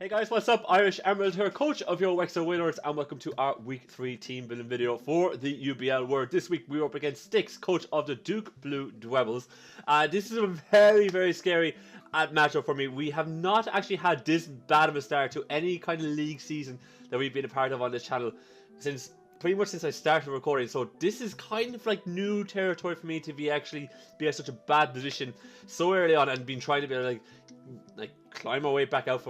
Hey guys, what's up? IrishEmerald here, coach of your Wexford Wailords, and welcome to our week 3 team building video for the UBL World. This week we are up against Sticks, coach of the Duke Blue Dwebbles. This is a very scary matchup for me. We have not actually had this bad of a start to any kind of league season that we've been a part of on this channel since pretty much since I started recording. So this is kind of like new territory for me to be in such a bad position so early on, and been trying to be like climb my way back out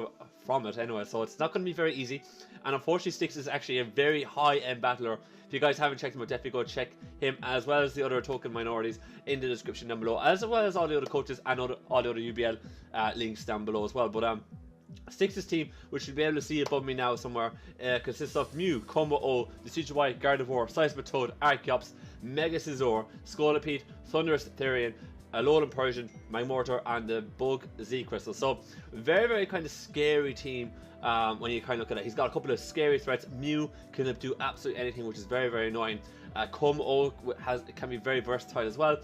from it anyway. So it's not going to be very easy, and unfortunately Sticks is actually a very high-end battler. If you guys haven't checked him out, definitely go check him, as well as the other token minorities in the description down below, as well as all the other coaches and all the other UBL links down below as well. But Sticks' team, which you'll be able to see above me now somewhere, consists of Mew, Combo-O, Decidueye, Gardevoir, Seismitoad, Archeops, Mega Scizor, Scolipede, Thundurus, Therian, Alolan Persian, Magmortar, and the Bug Z Crystal. So very kind of scary team when you kind of look at it. He's got a couple of scary threats. Mew can do absolutely anything, which is very annoying. Combo-O can be very versatile as well.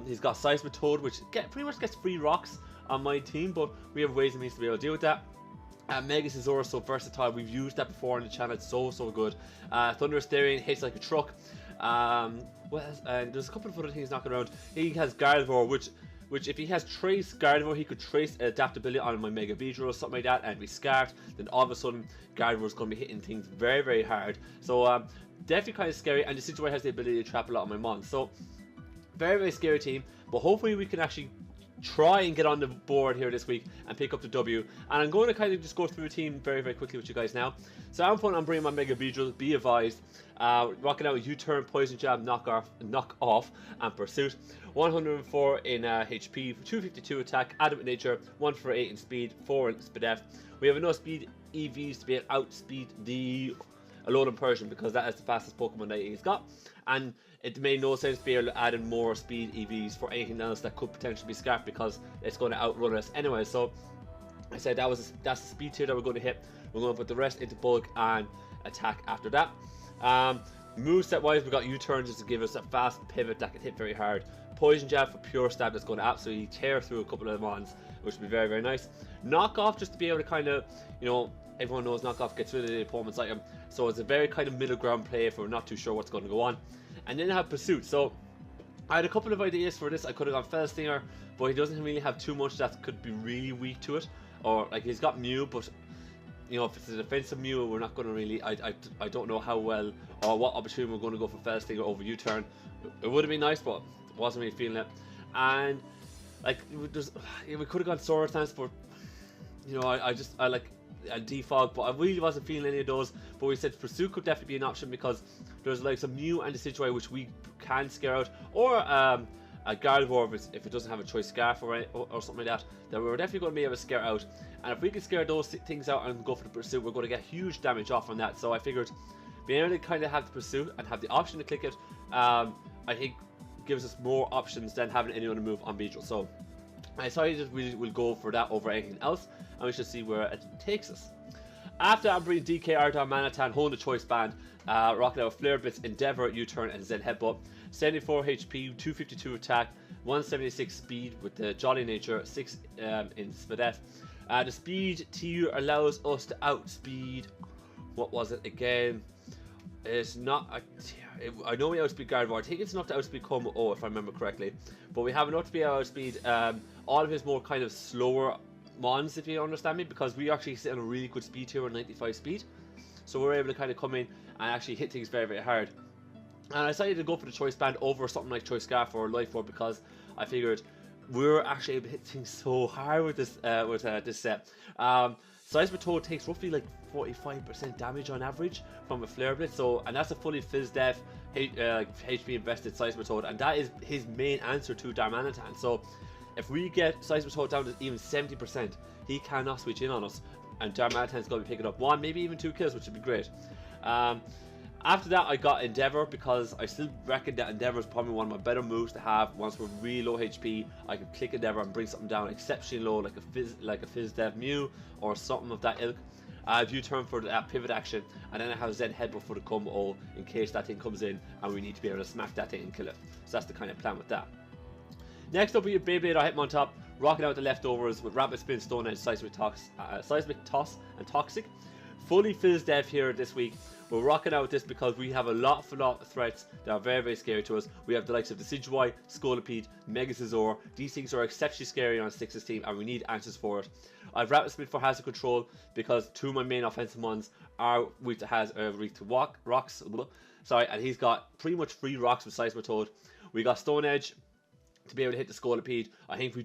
He's got Seismitoad, which pretty much gets free rocks on my team, but we have ways and means to be able to deal with that. Mega Scizor is so versatile. We've used that before on the channel. It's so good. Thundurus Therian hits like a truck. And there's a couple of other things knocking around. He has Gardevoir, which if he has Trace Gardevoir, he could trace adaptability on my Mega Beedrill or something like that and be scarred. Then all of a sudden Gardevoir is going to be hitting things very hard. So definitely kind of scary, and the Decidueye has the ability to trap a lot of my mons. So very scary team, but hopefully we can actually try and get on the board here this week and pick up the W. And I'm going to kind of just go through the team very quickly with you guys now. So I'm fun. I'm bringing my Mega Beedrill, be advised. Rocking out with U-Turn, Poison Jab, Knock Off, and Pursuit. 104 in HP, 252 attack, Adamant Nature, 148 in speed, 4 in Spadef. We have enough speed EVs to be able to outspeed the Alolan Persian, because that is the fastest Pokemon that he's got, and it made no sense to be able to add in more speed EVs for anything else that could potentially be scrapped, because it's going to outrun us anyway. So I said that's the speed tier that we're going to hit. We're going to put the rest into bulk and attack after that. Moveset wise, we got U-Turn just to give us a fast pivot that can hit very hard. Poison Jab for pure stab that's going to absolutely tear through a couple of mons, which would be very nice. Knock Off just to be able to kind of, you know, everyone knows Knock Off gets rid of the opponent's item, so it's a very kind of middle ground play if we're not too sure what's going to go on. And then I have Pursuit. So I had a couple of ideas for this. I could have gone Fell Stinger, but he doesn't really have too much that could be really weak to it. Or like, he's got Mew, but you know, if it's a defensive Mew, we're not going to really, I don't know how well or what opportunity we're going to go for Fell Stinger over U-Turn. It would have been nice, but wasn't really feeling it. And like, we could have gone Sword Stance, but you know, I like a Defog, but I really wasn't feeling any of those. But we said Pursuit could definitely be an option, because there's like some Mew and the Decidueye which we can scare out, or a Gardevoir if it doesn't have a choice scarf or something like that we're definitely going to be able to scare out. And if we can scare those things out and go for the Pursuit, we're going to get huge damage off on that. So I figured being able to kind of have the Pursuit and have the option to click it, I think gives us more options than having any other move on Beedrill. So I decided we will go for that over anything else, and we should see where it takes us. After I'm bringing DK, Ardon, Manitan, holding the Choice Band, rocking out Flare Blitz, Endeavor, U-Turn, and Zen Headbutt. 74 HP, 252 attack, 176 speed with the Jolly Nature, 6 in Spadef. The speed tier allows us to outspeed, what was it again? It's not, I know we outspeed Gardevoir. I think it's enough to outspeed Combo-O if I remember correctly. But we have enough to be able to outspeed all of his more kind of slower mons, if you understand me, because we actually sit on a really good speed tier with 95 speed. So we're able to kind of come in and actually hit things very hard. And I decided to go for the Choice Band over something like Choice Scarf or Life Orb, because I figured we're actually able to hit things so hard with this this set. Seismitoad takes roughly like 45% damage on average from a Flare Blitz, so, and that's a fully Fizz Def HP invested Seismitoad, and that is his main answer to Darmanitan. So if we get Seismitoad down to even 70%, he cannot switch in on us, and Darmanitan is going to be picking up 1, maybe even 2 kills, which would be great. After that, I got Endeavor, because I still reckon that Endeavor is probably one of my better moves to have. Once we're really low HP, I can click Endeavor and bring something down exceptionally low, like a Fizz Dev Mew or something of that ilk. I have U-Turn for that pivot action, and then I have Zen Headbutt for the Combo-O in case that thing comes in and we need to be able to smack that thing and kill it. So that's the kind of plan with that. Next up, we have Beyblade or Hitmontop. rocking out the leftovers with Rapid Spin, Stone Edge, Seismic Toss, and Toxic. Fully Fizz Dev here this week. We're rocking out with this because we have a lot of threats that are very, very scary to us. We have the likes of Decidueye, Scolipede, Mega Scizor. These things are exceptionally scary on Styx' team, and we need answers for it. I've Rapid Spin for Hazard Control because two of my main offensive ones are weak to rocks. Sorry, and he's got pretty much free rocks with Seismitoad. We got Stone Edge to be able to hit the Scolipede. I think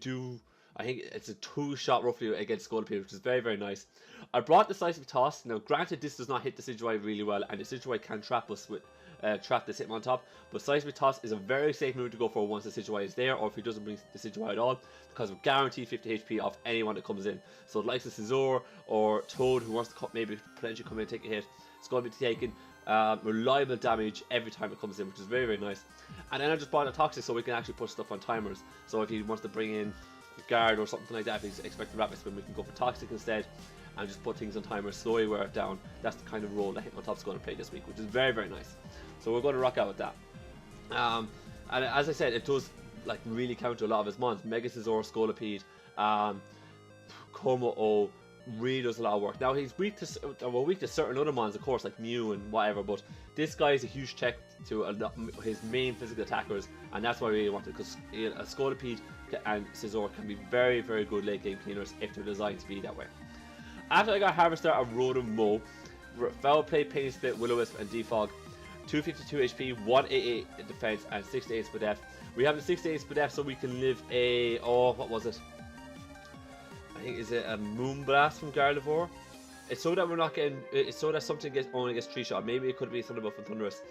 it's a 2-shot roughly against Scolipede, which is very, very nice. I brought the Seismic Toss. Now, granted, this does not hit the Decidueye really well, and the Decidueye can trap us with trap the Hitmon on top. But Seismic Toss is a very safe move to go for once the Decidueye is there, or if he doesn't bring the Decidueye at all, because we're guaranteed 50 HP off anyone that comes in. So, the likes of Scizor or Toad, who wants to maybe potentially come in and take a hit, it's going to be taken reliable damage every time it comes in, which is very, very nice. And then I just brought a Toxic so we can actually put stuff on timers. So if he wants to bring in Guard or something like that, if he's expecting Rapid Spin, we can go for Toxic instead and just put things on timers, slowly wear it down. That's the kind of role that Hitmontop's going to play this week, which is very, very nice. So we're going to rock out with that. And as I said, it does like really counter a lot of his mons. Mega Scizor, Scolipede, Como-O really does a lot of work. Now he's weak to certain other mons, of course, like Mew and whatever, but this guy is a huge check to his main physical attackers, and that's why I really wanted, because a Scolipede and Scizor can be very, very good late game cleaners if they're designed to be that way. After I got Harvester, I rode a Mo, Foul Play, Pain Spit, Will-O-Wisp, and Defog. 252 HP, 188 defense, and 68 Spadef. We have the 68 Spadef so we can live a, what was it? I think, is it a Moonblast from Gardevoir? It's so that we're not getting, it's so that something only gets 3-shot. Maybe it could be Thunderbuff and Thunderous.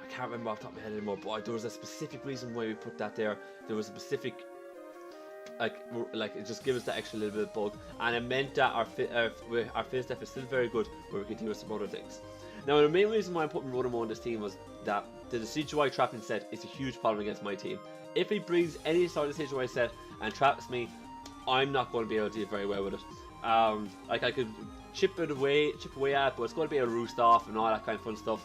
I can't remember off the top of my head anymore, but there was a specific reason why we put that there. There was a specific, like it just gives us that extra little bit of bug, and it meant that our Fizz Def is still very good, where we can deal with some other things. Now, the main reason why I'm putting Rotom on this team was that the Decidueye trapping set is a huge problem against my team. If he brings any sort of Decidueye set and traps me, I'm not going to be able to deal very well with it. Like I could chip away at it, but it's going to be a roost off and all that kind of fun stuff.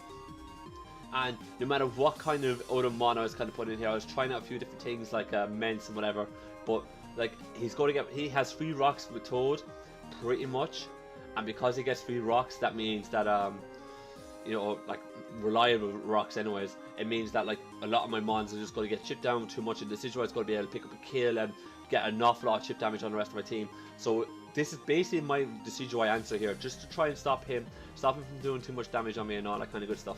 And no matter what kind of other mon I was kind of putting in here, I was trying out a few different things like Mence and whatever. But like he has free rocks with Toad, pretty much, and because he gets free rocks, that means that you know, like reliable rocks anyways, it means that like a lot of my mons are just going to get chipped down too much, and the Decidueye is going to be able to pick up a kill and get an awful lot of chip damage on the rest of my team. So this is basically my Decidueye answer here, just to try and stop him from doing too much damage on me and all that kind of good stuff.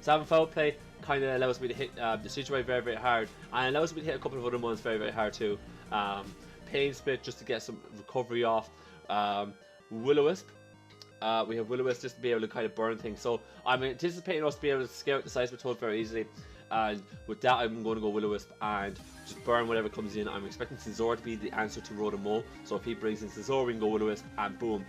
So having Foul Play kind of allows me to hit the Decidueye very, very hard, and allows me to hit a couple of other ones very, very hard too. Pain Spit just to get some recovery off. Will-O-Wisp. We have Will-O-Wisp just to be able to kind of burn things. So I'm anticipating us to be able to scale out the Seismitoad very easily. And with that, I'm going to go Will-O-Wisp and just burn whatever comes in. I'm expecting Scizor to be the answer to Rotom. So if he brings in Scizor, we can go Will-O-Wisp, and boom,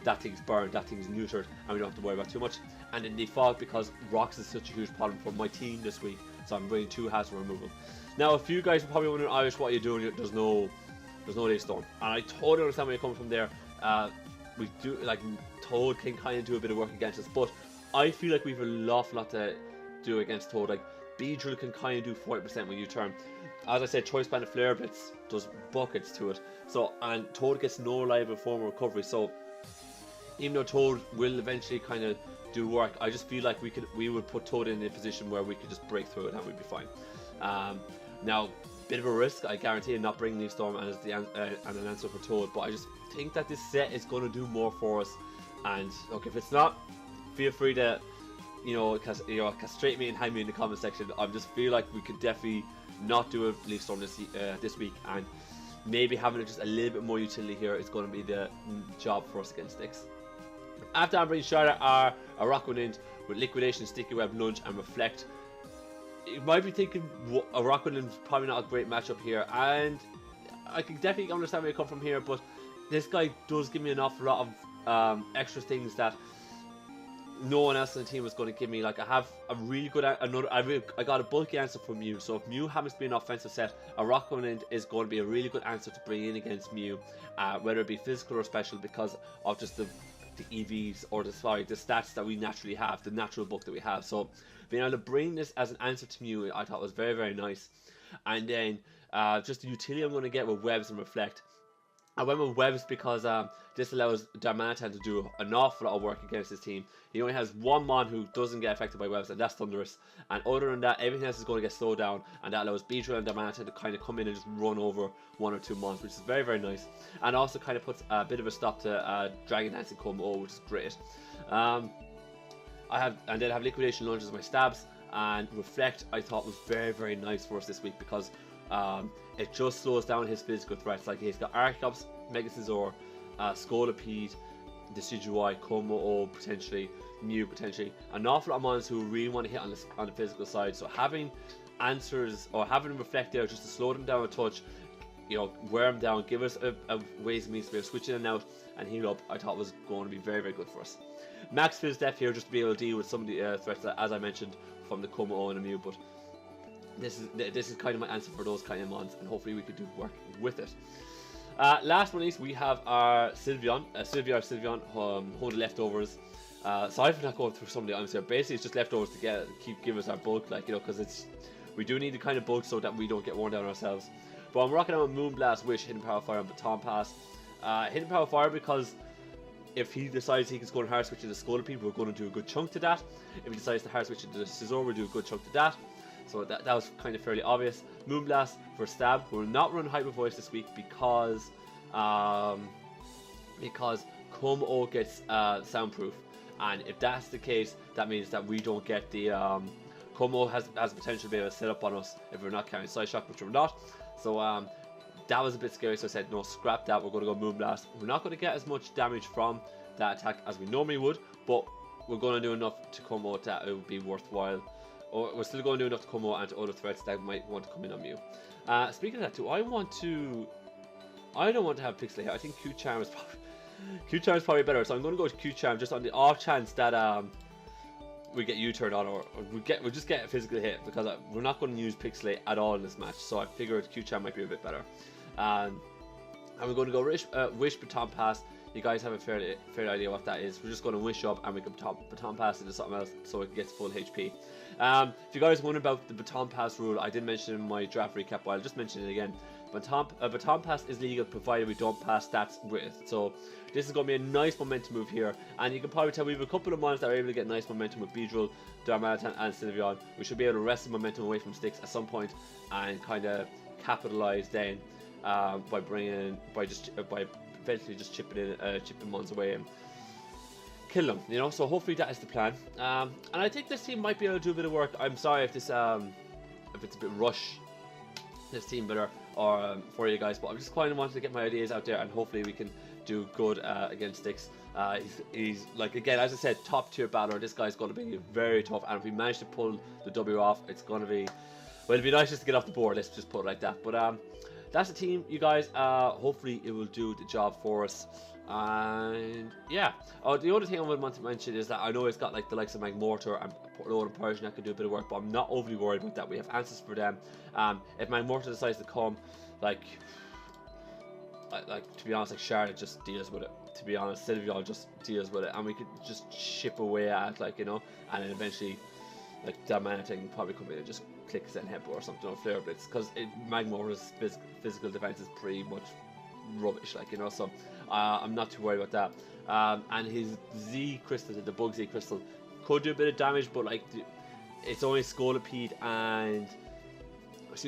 that thing's burned, that thing's neutered, and we don't have to worry about too much. And then Defog, because Rocks is such a huge problem for my team this week, so I'm bringing 2 Hazard removal. Now, a few guys are probably wondering, Irish, what are you doing? There's no Leaf Storm, and I totally understand where you're coming from there. We do, like, Toad can kind of do a bit of work against us, but I feel like we have a awful lot to do against Toad. Like, Beedrill can kind of do 40% when you turn. As I said, Choice Band of Flare Blitz does buckets to it. So, and Toad gets no reliable form of recovery. So, even though Toad will eventually kind of do work, I just feel like we would put Toad in a position where we could just break through it and we'd be fine. Now, bit of a risk, I guarantee, not bringing Leaf Storm as an answer for Toad, but I just think that this set is going to do more for us. And look, if it's not, feel free to castrate me and hang me in the comment section. I just feel like we could definitely not do a Leaf Storm this week, and maybe having just a little bit more utility here is going to be the job for us against Styx. After I'm bringing Shardar are a Rockwood with Liquidation, Sticky Web, Lunge, and Reflect. You might be thinking a Rockwood is probably not a great matchup here, and I can definitely understand where you come from here, but this guy does give me an awful lot of extra things that no one else in the team was going to give me. Like, I have a really good I got a bulky answer from Mew. So if Mew happens to be an offensive set, a Rockwood is going to be a really good answer to bring in against Mew, whether it be physical or special, because of just the EVs or the stats that we naturally have, the natural book that we have. So being able to bring this as an answer to Mew, I thought was very, very nice. And then just the utility I'm going to get with Webs and Reflect. I went with Webs because this allows Darmanitan to do an awful lot of work against his team. He only has one Mon who doesn't get affected by Webs, and that's Thunderous. And other than that, everything else is going to get slowed down, and that allows Beedrill and Darmanitan to kind of come in and just run over one or two Mons, which is very, very nice. And also kind of puts a bit of a stop to Dragon Dance and Como, which is great. And then I have Liquidation Lunges as my stabs, and Reflect I thought was very, very nice for us this week because it just slows down his physical threats. Like he's got Archeops, Mega Scizor, Scolipede, Decidueye, Como, potentially Mew, potentially an awful lot of mons who really want to hit on the physical side. So having answers or having Reflect there just to slow them down a touch, you know, wear them down, give us a ways and means to be able to switch in and out and heal up, I thought was going to be very, very good for us. Max Fizz Def here just to be able to deal with some of the threats that, as I mentioned, from the Como and the Mew, but this is kind of my answer for those kind of mons, and hopefully we could do work with it. Last but not least, we have our Sylveon. Sylveon, home the leftovers. Sorry for not going through some of the items here. Basically, it's just leftovers to give us our bulk, like, you know, because we do need the kind of bulk so that we don't get worn down ourselves. But I'm rocking out a Moonblast, Wish, Hidden Power Fire, and Baton Pass. Hidden Power Fire because if he decides he can score and hard switch into Scolipede, we're going to do a good chunk to that. If he decides to hard switch into Scizor, we'll do a good chunk to that. So that was kind of fairly obvious. Moonblast for stab. We're not running Hyper Voice this week because Como gets soundproof, and if that's the case, that means that we don't get the Como has potential to be able to set up on us if we're not carrying Side Shock, which we're not. So that was a bit scary. So I said no, scrap that. We're going to go Moonblast. We're not going to get as much damage from that attack as we normally would, but we're going to do enough to Como that it would be worthwhile. Or we're still going to do enough to Como and to other threats that might want to come in on Mew. Speaking of that, I don't want to have Pixelate here. I think Q-Charm is probably better. So I'm going to go to Q-Charm just on the off chance that we get U-turn on, or we just get a physical hit, because we're not going to use Pixelate at all in this match. So I figured Q-Charm might be a bit better. And we're going to go Wish, Baton Pass. You guys have a fair idea what that is. We're just going to Wish up and we can Baton Pass into something else so it gets full HP. If you guys wonder about the Baton Pass rule, I did mention in my draft recap, but I'll just mention it again. Baton Pass is legal provided we don't pass stats with it. So this is going to be a nice momentum move here, and you can probably tell we have a couple of mons that are able to get nice momentum with Beedrill, Darmanitan and Sylveon. We should be able to wrest the momentum away from Sticks at some point and kind of capitalize then by eventually just chipping mons away and kill them, you know. So hopefully that is the plan, and I think this team might be able to do a bit of work. I'm sorry if this if it's a bit rush, this team better or for you guys, but I'm just kind of wanting to get my ideas out there, and hopefully we can do good against Sticks. He's like, again, as I said, top tier battler. This guy's going to be very tough, and if we manage to pull the W off, it's going to be, well, it'd be nice just to get off the board. Let's just put it like that. But that's the team, you guys. Hopefully it will do the job for us. And yeah, the other thing I would want to mention is that I know it's got like the likes of Magmortar and Lord and Persian that can do a bit of work, but I'm not overly worried about that. We have answers for them. If Magmortar decides to come, like to be honest, like Charlotte just deals with it. To be honest, Sylveon just deals with it, and we could just chip away at it, like, you know, and then eventually like Darmanitan can probably come in and just click Zen Heppo or something, or Flare Blitz, because Magmortar's physical defense is pretty much rubbish, like, you know. So I'm not too worried about that. And his Z crystal, the Bug Z crystal, could do a bit of damage, but like it's only Scolipede and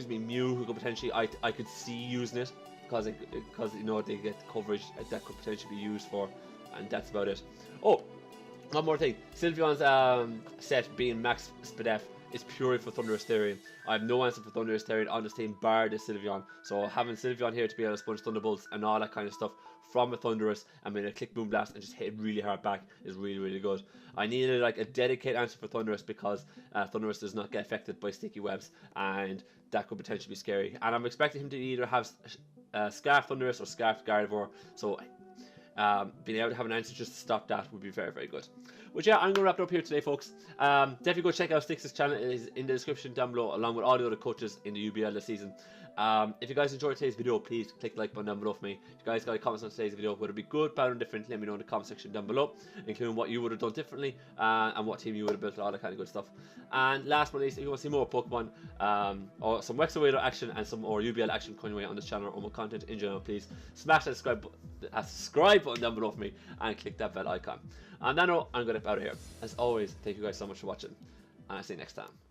Mew who could potentially, I could see using it, because you know they get coverage that could potentially be used for, and that's about it. Oh, one more thing. Sylveon's set being Max Spadef is purely for Thunderous Therian. I have no answer for Thunderous Therian on this team bar this Sylveon. So having Sylveon here to be able to sponge Thunderbolts and all that kind of stuff from a Thunderous and being able to click Moonblast and just hit it really hard back is really, really good. I needed like a dedicated answer for Thunderous, because Thunderous does not get affected by sticky webs, and that could potentially be scary. And I'm expecting him to either have Scarf Thunderous or Scarf Gardevoir. So being able to have an answer just to stop that would be very, very good. But yeah, I'm going to wrap it up here today, folks. Definitely go check out Stix's channel. It is in the description down below, along with all the other coaches in the UBL this season. If you guys enjoyed today's video, please click the like button down below for me. If you guys got any comments on today's video, whether it be good, bad, or different, let me know in the comment section down below, including what you would have done differently, and what team you would have built, all that kind of good stuff. And last but not least, if you want to see more Pokemon, or some Wexford Wailords action and some more UBL action coming away on this channel, or more content in general, please smash that subscribe button down below for me and click that bell icon. On that note, I'm going to get out of here. As always, thank you guys so much for watching, and I'll see you next time.